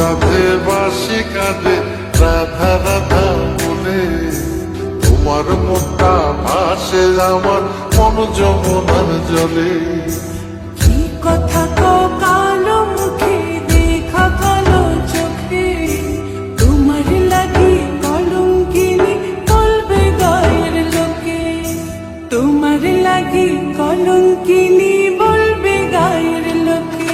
রাধে বাসি কাঁদে রাধা রাধা বলে, তোমার মুখটা ভাসে আমার মন যমুনার জলে। কি কথা কও কালো মুখে দেখা কালো চোখে, তোমার লাগি কলঙ্কিনী বলবে গায়ের লোকে, তোমার লাগি কলঙ্কিনী বলবে গায়ের লোকে।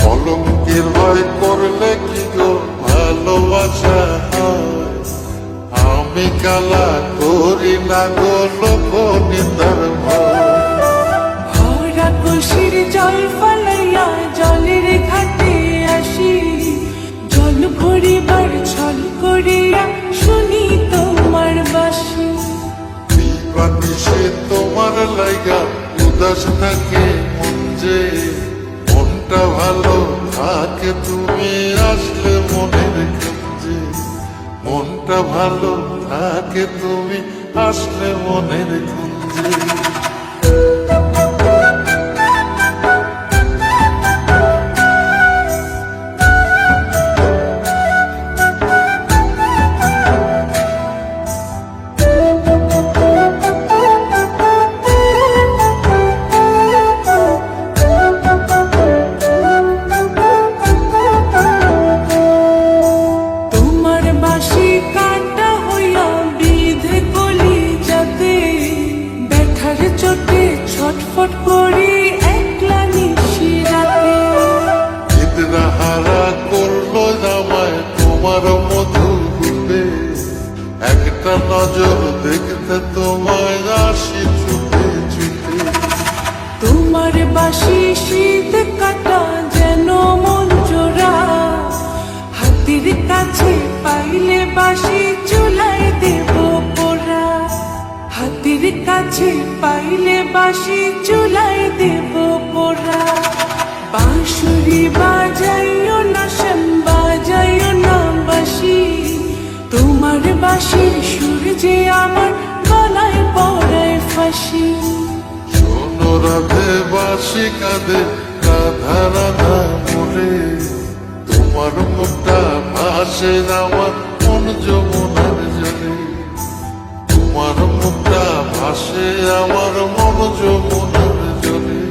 কলঙ্কের ভয় করলে কি গো ভালোবাসা হয়? আমি কালা করি না গো লোক নিন্দার ভয়। ভরা কলসির জল ফালাইয়া জলের ঘাটে আসি, জল ভরিবার ছল করিয়া শুনি তোমার বাঁশি। সে তোমার লাইগা উদাস থাকে মন যে, মনটা ভালো থাকে তুমি আসলে মনের কুঞ্জে, মনটা ভালো থাকে তুমি আসলে মনের কুঞ্জে। তোমার বাঁশি কাটা হইয়া বিধে কলি যাতে, ব্যথার চোটে ছটফট করি একলা নিশি রাতে। হারা করলো জামায় তোমার মধু গুলে, একটা নজর দেখতে তোমায় আসি ছুটে ছুটে। তোমার বাঁশি শীত কাটা যেন মন জোড়া, হাতির কাছে পাইলে বাঁশি চুলায় দেব পোড়া, হাতির কাছে পাইলে বাঁশি চুলায় দেব পোড়া। বাঁশুরি বাজাইও না শ্যাম বাজাইও না বাঁশি, তোমার বাঁশির সুর যে আমার গলায় পড়ায় ফাঁসি। শোনো রাধে বাসি কাঁদে রাধা রাধা বলে, তোমার মুখটা ভাসে আমার মন যমুনার জলে, তোমার মুখটা ভাসে আমার মন যমুনার জলে,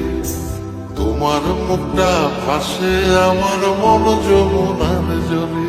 তোমার মুখটা ভাসে আমার মন যমুনার জলে।